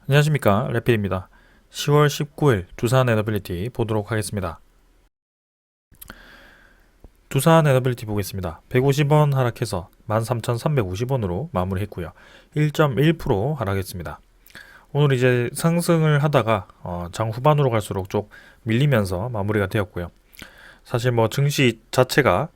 안녕하십니까, 래필입니다. 10월 19일 두산 에너빌리티 보도록 하겠습니다. 두산 에너빌리티 보겠습니다. 150원 하락해서 13,350원으로 마무리했고요. 1.1% 하락했습니다. 오늘 이제 상승을 하다가 장 후반으로 갈수록 좀 밀리면서 마무리가 되었고요. 사실 뭐 증시 자체가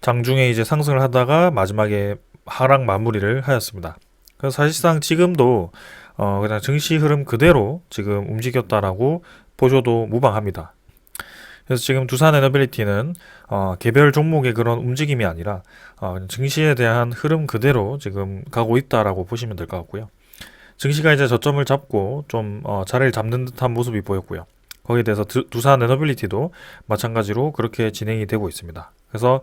장중에 이제 상승을 하다가 마지막에 하락 마무리를 하였습니다. 그래서 사실상 지금도 그냥 증시 흐름 그대로 지금 움직였다라고 보셔도 무방합니다. 그래서 지금 두산 에너빌리티는 개별 종목의 그런 움직임이 아니라 증시에 대한 흐름 그대로 지금 가고 있다라고 보시면 될 것 같고요. 증시가 이제 저점을 잡고 좀 자리를 잡는 듯한 모습이 보였고요. 거기에 대해서 두산 에너빌리티도 마찬가지로 그렇게 진행이 되고 있습니다. 그래서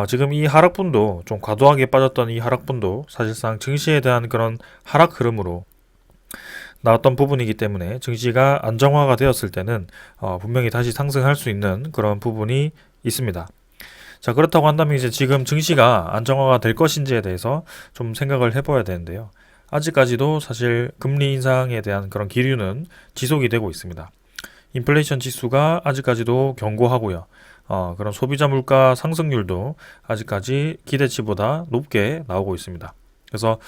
지금 이 하락분도 좀 과도하게 빠졌던 이 하락분도 사실상 증시에 대한 그런 하락 흐름으로 나왔던 부분이기 때문에 증시가 안정화가 되었을 때는 분명히 다시 상승할 수 있는 그런 부분이 있습니다. 자, 그렇다고 한다면 이제 지금 증시가 안정화가 될 것인지에 대해서 좀 생각을 해봐야 되는데요. 아직까지도 사실 금리 인상에 대한 그런 기류는 지속이 되고 있습니다. 인플레이션 지수가 아직까지도 견고하고요. 그런 소비자 물가 상승률도 아직까지 기대치보다 높게 나오고 있습니다. 그래서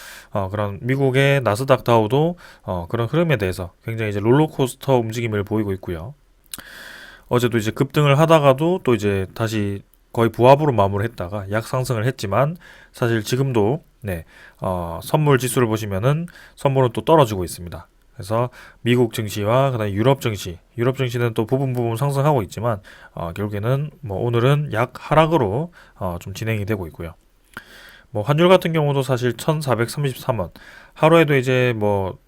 그런 미국의 나스닥 다우도 그런 흐름에 대해서 굉장히 이제 롤러코스터 움직임을 보이고 있고요. 어제도 이제 급등을 하다가도 또 이제 다시 거의 부합으로 마무리했다가 약상승을 했지만 사실 지금도 선물 지수를 보시면은 선물은 또 떨어지고 있습니다. 그래서 미국 증시와 그다음에 유럽 증시는 또 부분 상승하고 있지만 결국에는 뭐 오늘은 약 하락으로 좀 진행이 되고 있고요. 뭐 환율 같은 경우도 사실 1,433원 하루에도 이제 뭐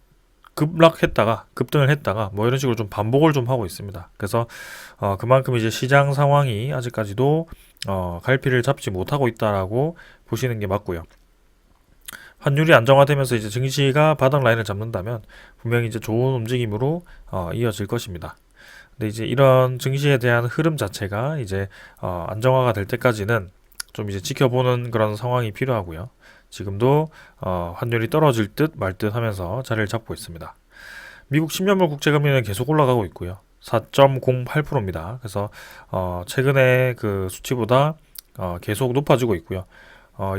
급락했다가 급등을 했다가 뭐 이런 식으로 좀 반복을 좀 하고 있습니다. 그래서 그만큼 이제 시장 상황이 아직까지도 갈피를 잡지 못하고 있다라고 보시는 게 맞고요. 환율이 안정화되면서 이제 증시가 바닥 라인을 잡는다면 분명히 이제 좋은 움직임으로 이어질 것입니다. 근데 이제 이런 증시에 대한 흐름 자체가 이제 안정화가 될 때까지는 좀 이제 지켜보는 그런 상황이 필요하고요. 지금도 환율이 떨어질 듯 말 듯 하면서 자리를 잡고 있습니다. 미국 10년물 국채금리는 계속 올라가고 있고요. 4.08%입니다. 그래서 최근에 그 수치보다 계속 높아지고 있고요.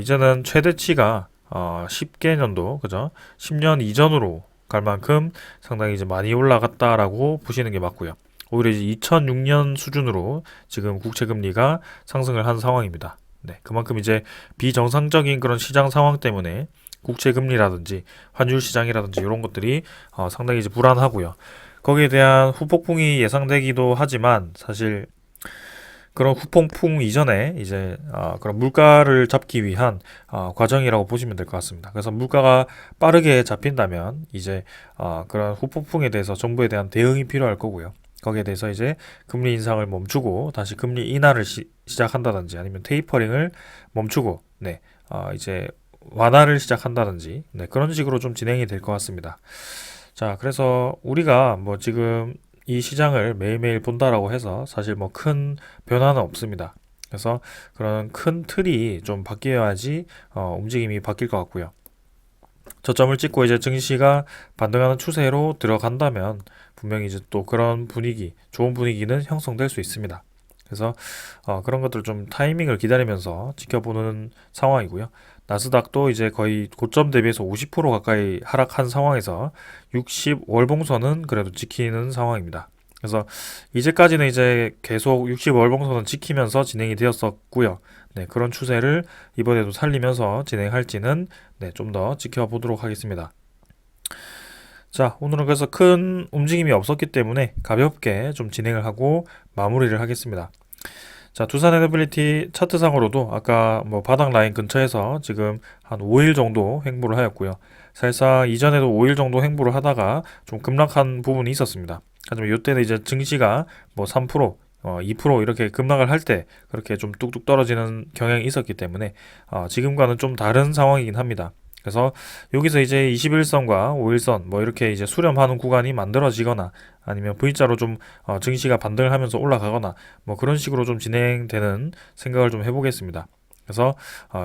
이제는 최대치가 10개년도 그죠? 10년 이전으로 갈 만큼 상당히 이제 많이 올라갔다라고 보시는 게 맞고요. 오히려 이제 2006년 수준으로 지금 국채금리가 상승을 한 상황입니다. 네, 그만큼 이제 비정상적인 그런 시장 상황 때문에 국채 금리라든지 환율 시장이라든지 이런 것들이 상당히 이제 불안하고요. 거기에 대한 후폭풍이 예상되기도 하지만 사실 그런 후폭풍 이전에 이제 그런 물가를 잡기 위한 과정이라고 보시면 될 것 같습니다. 그래서 물가가 빠르게 잡힌다면 이제 그런 후폭풍에 대해서 정부에 대한 대응이 필요할 거고요. 거기에 대해서 이제 금리 인상을 멈추고 다시 금리 인하를 시작한다든지 아니면 테이퍼링을 멈추고 이제 완화를 시작한다든지 그런 식으로 좀 진행이 될 것 같습니다. 자, 그래서 우리가 뭐 지금 이 시장을 매일매일 본다라고 해서 사실 뭐 큰 변화는 없습니다. 그래서 그런 큰 틀이 좀 바뀌어야지 움직임이 바뀔 것 같고요. 저점을 찍고 이제 증시가 반등하는 추세로 들어간다면 분명히 이제 또 그런 분위기, 좋은 분위기는 형성될 수 있습니다. 그래서 그런 것들을 좀 타이밍을 기다리면서 지켜보는 상황이고요. 나스닥도 이제 거의 고점 대비해서 50% 가까이 하락한 상황에서 60 월봉선은 그래도 지키는 상황입니다. 그래서 이제까지는 이제 계속 60 월봉선은 지키면서 진행이 되었었고요. 그런 추세를 이번에도 살리면서 진행할지는 좀 더 지켜보도록 하겠습니다. 자, 오늘은 그래서 큰 움직임이 없었기 때문에 가볍게 좀 진행을 하고 마무리를 하겠습니다. 자, 두산 에너빌리티 차트상으로도 아까 뭐 바닥 라인 근처에서 지금 한 5일 정도 횡보를 하였고요. 사실상 이전에도 5일 정도 횡보를 하다가 좀 급락한 부분이 있었습니다. 하지만 이때는 이제 증시가 뭐 3%, 2% 이렇게 급락을 할 때 그렇게 좀 뚝뚝 떨어지는 경향이 있었기 때문에 지금과는 좀 다른 상황이긴 합니다. 그래서 여기서 이제 21선과 5일선 뭐 이렇게 이제 수렴하는 구간이 만들어지거나 아니면 V자로 좀 증시가 반등을 하면서 올라가거나 뭐 그런 식으로 좀 진행되는 생각을 좀 해보겠습니다. 그래서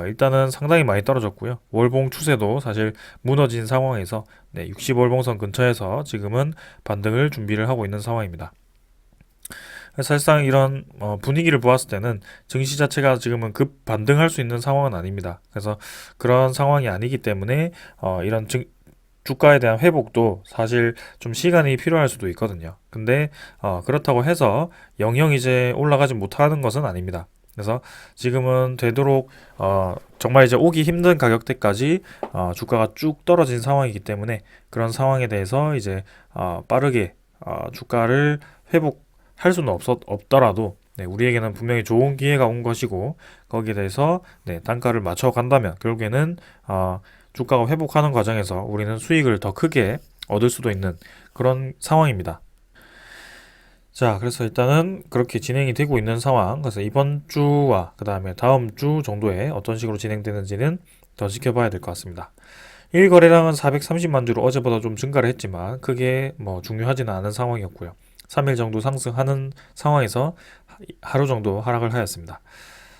일단은 상당히 많이 떨어졌고요. 월봉 추세도 사실 무너진 상황에서 60월봉선 근처에서 지금은 반등을 준비를 하고 있는 상황입니다. 사실상 이런 분위기를 보았을 때는 증시 자체가 지금은 급 반등할 수 있는 상황은 아닙니다. 그래서 그런 상황이 아니기 때문에 이런 주가에 대한 회복도 사실 좀 시간이 필요할 수도 있거든요. 근데 그렇다고 해서 영영 이제 올라가지 못하는 것은 아닙니다. 그래서 지금은 되도록 정말 이제 오기 힘든 가격대까지 주가가 쭉 떨어진 상황이기 때문에 그런 상황에 대해서 이제 빠르게 주가를 회복할 수는 없더라도 우리에게는 분명히 좋은 기회가 온 것이고 거기에 대해서 단가를 맞춰 간다면 결국에는 주가가 회복하는 과정에서 우리는 수익을 더 크게 얻을 수도 있는 그런 상황입니다. 자, 그래서 일단은 그렇게 진행이 되고 있는 상황. 그래서 이번 주와 그 다음에 다음 주 정도에 어떤 식으로 진행되는지는 더 지켜봐야 될 것 같습니다. 1거래량은 430만 주로 어제보다 좀 증가를 했지만 크게 뭐 중요하지는 않은 상황이었고요. 3일 정도 상승하는 상황에서 하루 정도 하락을 하였습니다.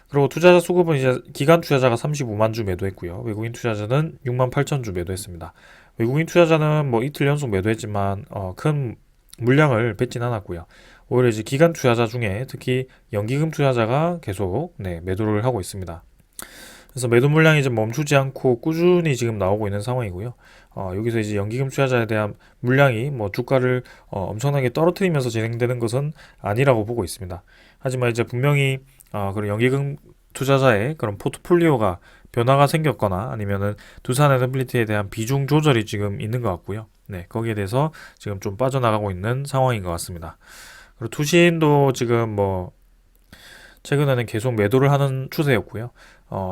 그리고 투자자 수급은 이제 기관 투자자가 35만 주 매도했고요. 외국인 투자자는 6만 8천 주 매도했습니다. 외국인 투자자는 뭐 이틀 연속 매도했지만 큰 물량을 뱉진 않았고요. 오히려 이제 기관 투자자 중에 특히 연기금 투자자가 계속 매도를 하고 있습니다. 그래서 매도 물량이 이제 멈추지 않고 꾸준히 지금 나오고 있는 상황이고요. 여기서 이제 연기금 투자자에 대한 물량이 뭐 주가를 엄청나게 떨어뜨리면서 진행되는 것은 아니라고 보고 있습니다. 하지만 이제 분명히 그런 연기금 투자자의 그런 포트폴리오가 변화가 생겼거나 아니면은 두산 에너빌리티에 대한 비중 조절이 지금 있는 것 같고요. 거기에 대해서 지금 좀 빠져나가고 있는 상황인 것 같습니다. 그리고 투신도 지금 뭐 최근에는 계속 매도를 하는 추세였고요.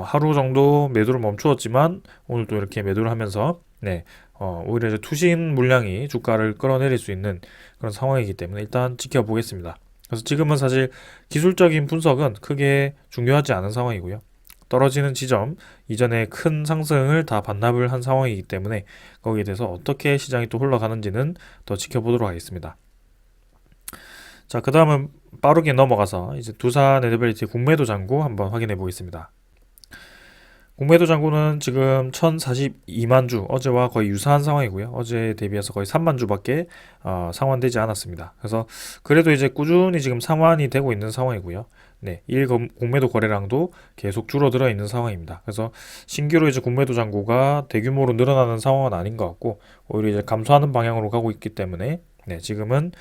하루 정도 매도를 멈추었지만 오늘 또 이렇게 매도를 하면서 오히려 이제 투신 물량이 주가를 끌어내릴 수 있는 그런 상황이기 때문에 일단 지켜보겠습니다. 그래서 지금은 사실 기술적인 분석은 크게 중요하지 않은 상황이고요. 떨어지는 지점 이전에 큰 상승을 다 반납을 한 상황이기 때문에 거기에 대해서 어떻게 시장이 또 흘러가는지는 더 지켜보도록 하겠습니다. 자, 그 다음은 빠르게 넘어가서 이제 두산 에너빌리티 공매도 잔고 한번 확인해 보겠습니다. 공매도 잔고는 지금 1042만 주, 어제와 거의 유사한 상황이고요. 어제 대비해서 거의 3만 주밖에 상환되지 않았습니다. 그래서 그래도 이제 꾸준히 지금 상환이 되고 있는 상황이고요. 공매도 거래량도 계속 줄어들어 있는 상황입니다. 그래서 신규로 이제 공매도 잔고가 대규모로 늘어나는 상황은 아닌 것 같고 오히려 이제 감소하는 방향으로 가고 있기 때문에 지금은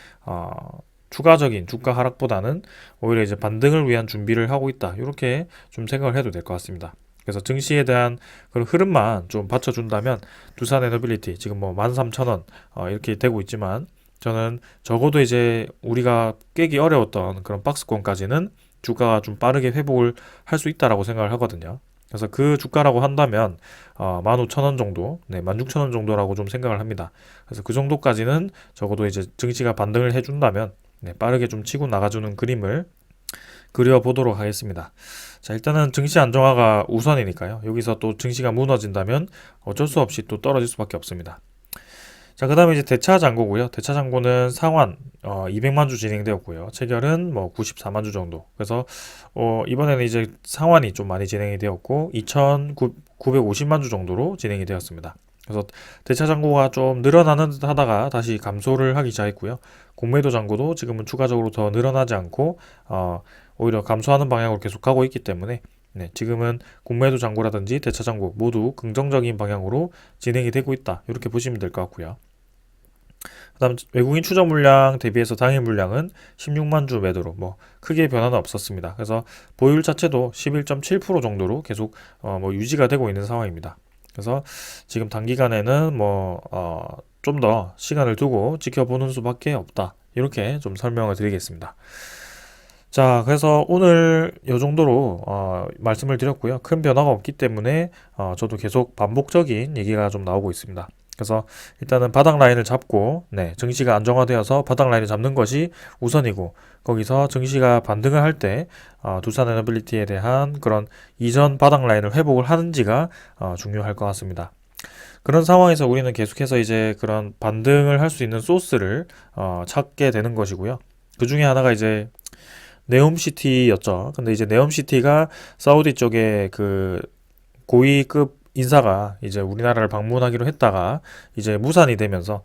추가적인 주가 하락보다는 오히려 이제 반등을 위한 준비를 하고 있다. 이렇게 좀 생각을 해도 될 것 같습니다. 그래서 증시에 대한 그런 흐름만 좀 받쳐준다면 두산 에너빌리티 지금 뭐 13,000원 이렇게 되고 있지만 저는 적어도 이제 우리가 깨기 어려웠던 그런 박스권까지는 주가가 좀 빠르게 회복을 할 수 있다라고 생각을 하거든요. 그래서 그 주가라고 한다면 15,000원 정도, 16,000원 정도라고 좀 생각을 합니다. 그래서 그 정도까지는 적어도 이제 증시가 반등을 해준다면 빠르게 좀 치고 나가주는 그림을 그려보도록 하겠습니다. 자, 일단은 증시 안정화가 우선이니까요. 여기서 또 증시가 무너진다면 어쩔 수 없이 또 떨어질 수밖에 없습니다. 자, 그 다음에 이제 대차 잔고고요. 대차 잔고는 상환 200만 주 진행되었고요. 체결은 뭐 94만 주 정도. 그래서 이번에는 이제 상환이 좀 많이 진행이 되었고 2,950만 주 정도로 진행이 되었습니다. 그래서 대차 잔고가 좀 늘어나는 듯 하다가 다시 감소를 하기 시작했고요. 공매도 잔고도 지금은 추가적으로 더 늘어나지 않고 오히려 감소하는 방향으로 계속 가고 있기 때문에 지금은 공매도 잔고라든지 대차 잔고 모두 긍정적인 방향으로 진행이 되고 있다. 이렇게 보시면 될 것 같고요. 그 다음 외국인 추적 물량 대비해서 당일 물량은 16만 주 매도로 뭐 크게 변화는 없었습니다. 그래서 보유율 자체도 11.7% 정도로 계속 뭐 유지가 되고 있는 상황입니다. 그래서 지금 단기간에는 뭐 좀 더 시간을 두고 지켜보는 수밖에 없다. 이렇게 좀 설명을 드리겠습니다. 자, 그래서 오늘 이 정도로 말씀을 드렸고요. 큰 변화가 없기 때문에 저도 계속 반복적인 얘기가 좀 나오고 있습니다. 그래서 일단은 바닥 라인을 잡고 증시가 안정화되어서 바닥 라인을 잡는 것이 우선이고 거기서 증시가 반등을 할 때 두산 에너빌리티에 대한 그런 이전 바닥 라인을 회복을 하는지가 중요할 것 같습니다. 그런 상황에서 우리는 계속해서 이제 그런 반등을 할 수 있는 소스를 찾게 되는 것이고요. 그 중에 하나가 이제 네옴시티였죠. 근데 이제 네옴시티가 사우디 쪽에 그 고위급 인사가 이제 우리나라를 방문하기로 했다가 이제 무산이 되면서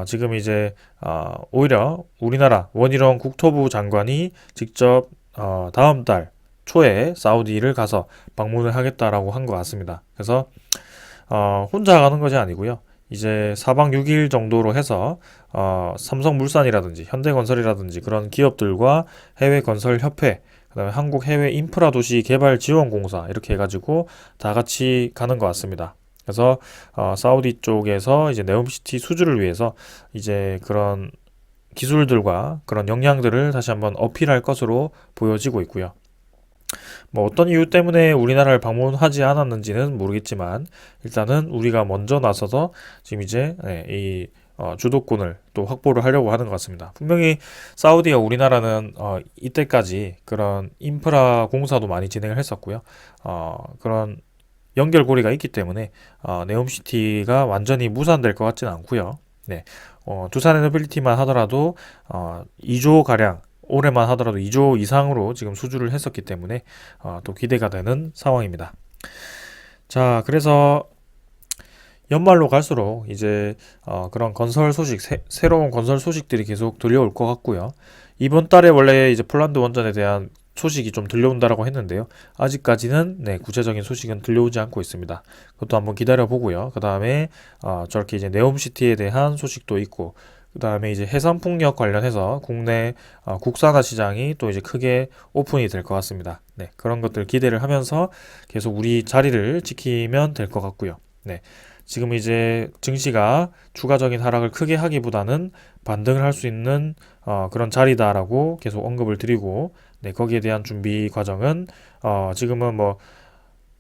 지금 이제 오히려 우리나라 원희룡 국토부 장관이 직접 다음 달 초에 사우디를 가서 방문을 하겠다라고 한 것 같습니다. 그래서 혼자 가는 것이 아니고요. 이제 4박 6일 정도로 해서 삼성물산이라든지 현대건설이라든지 그런 기업들과 해외건설협회, 그다음에 한국해외인프라도시개발지원공사 이렇게 해가지고 다 같이 가는 것 같습니다. 그래서 사우디 쪽에서 이제 네옴시티 수주를 위해서 이제 그런 기술들과 그런 역량들을 다시 한번 어필할 것으로 보여지고 있고요. 뭐 어떤 이유 때문에 우리나라를 방문하지 않았는지는 모르겠지만 일단은 우리가 먼저 나서서 지금 이제 이 주도권을 또 확보를 하려고 하는 것 같습니다. 분명히 사우디가 우리나라는 이때까지 그런 인프라 공사도 많이 진행을 했었고요. 그런 연결고리가 있기 때문에 네옴시티가 완전히 무산될 것 같지는 않고요. 네, 두산 에너빌리티만 하더라도 2조 가량 올해만 하더라도 2조 이상으로 지금 수주를 했었기 때문에 또 기대가 되는 상황입니다. 자, 그래서 연말로 갈수록 이제 그런 건설 소식, 새로운 건설 소식들이 계속 들려올 것 같고요. 이번 달에 원래 이제 폴란드 원전에 대한 소식이 좀 들려온다라고 했는데요. 아직까지는 네, 구체적인 소식은 들려오지 않고 있습니다. 그것도 한번 기다려 보고요. 그 다음에 저렇게 이제 네옴시티에 대한 소식도 있고, 그 다음에 이제 해상풍력 관련해서 국내 국산화 시장이 또 이제 크게 오픈이 될 것 같습니다. 네, 그런 것들 기대를 하면서 계속 우리 자리를 지키면 될 것 같고요. 네, 지금 이제 증시가 추가적인 하락을 크게 하기보다는 반등을 할 수 있는 그런 자리다라고 계속 언급을 드리고, 네, 거기에 대한 준비 과정은 지금은 뭐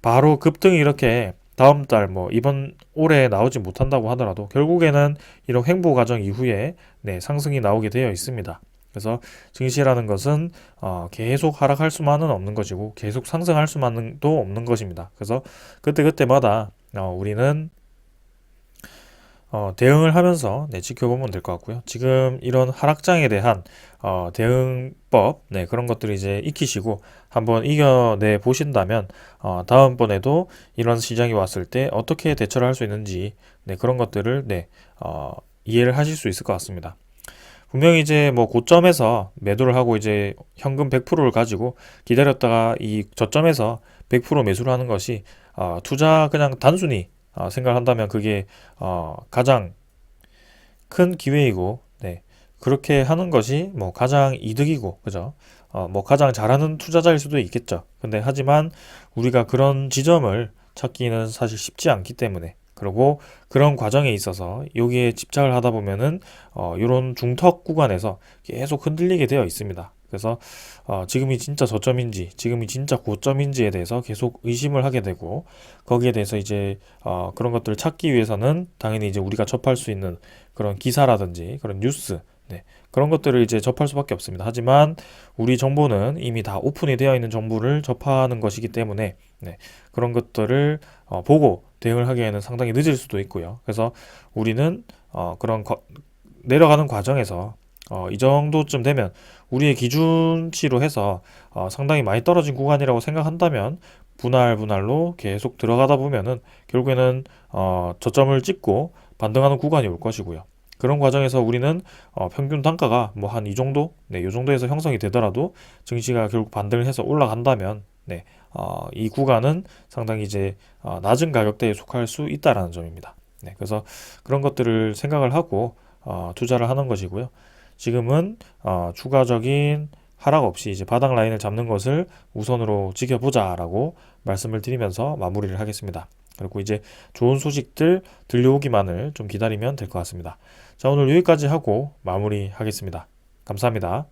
바로 급등이 이렇게 다음 달 뭐 이번 올해 나오지 못한다고 하더라도 결국에는 이런 횡보 과정 이후에 네, 상승이 나오게 되어 있습니다. 그래서 증시라는 것은 계속 하락할 수만은 없는 것이고 계속 상승할 수만은 또 없는 것입니다. 그래서 그때그때마다 우리는 대응을 하면서 네, 지켜보면 될 것 같고요. 지금 이런 하락장에 대한 대응법, 네, 그런 것들을 이제 익히시고 한번 이겨내 보신다면 다음번에도 이런 시장이 왔을 때 어떻게 대처를 할 수 있는지 네, 그런 것들을 네, 이해를 하실 수 있을 것 같습니다. 분명히 이제 뭐 고점에서 매도를 하고 이제 현금 100%를 가지고 기다렸다가 이 저점에서 100% 매수를 하는 것이 투자 그냥 단순히 생각한다면 그게 가장 큰 기회이고, 네, 그렇게 하는 것이 뭐 가장 이득이고, 그죠? 뭐 가장 잘하는 투자자일 수도 있겠죠. 근데 하지만 우리가 그런 지점을 찾기는 사실 쉽지 않기 때문에, 그리고 그런 과정에 있어서 여기에 집착을 하다 보면은 이런 중턱 구간에서 계속 흔들리게 되어 있습니다. 그래서 지금이 진짜 저점인지 지금이 진짜 고점인지에 대해서 계속 의심을 하게 되고 거기에 대해서 이제 그런 것들을 찾기 위해서는 당연히 이제 우리가 접할 수 있는 그런 기사라든지 그런 뉴스, 네, 그런 것들을 이제 접할 수밖에 없습니다. 하지만 우리 정보는 이미 다 오픈이 되어 있는 정보를 접하는 것이기 때문에 네, 그런 것들을 보고 대응을 하기에는 상당히 늦을 수도 있고요. 그래서 우리는 내려가는 과정에서 이 정도쯤 되면 우리의 기준치로 해서 상당히 많이 떨어진 구간이라고 생각한다면 분할로 계속 들어가다 보면은 결국에는 저점을 찍고 반등하는 구간이 올 것이고요. 그런 과정에서 우리는 평균 단가가 뭐 한 이 정도, 네, 이 정도에서 형성이 되더라도 증시가 결국 반등을 해서 올라간다면, 네, 이 구간은 상당히 이제 낮은 가격대에 속할 수 있다라는 점입니다. 네, 그래서 그런 것들을 생각을 하고 투자를 하는 것이고요. 지금은 추가적인 하락 없이 이제 바닥 라인을 잡는 것을 우선으로 지켜보자라고 말씀을 드리면서 마무리를 하겠습니다. 그리고 이제 좋은 소식들 들려오기만을 좀 기다리면 될 것 같습니다. 자, 오늘 여기까지 하고 마무리하겠습니다. 감사합니다.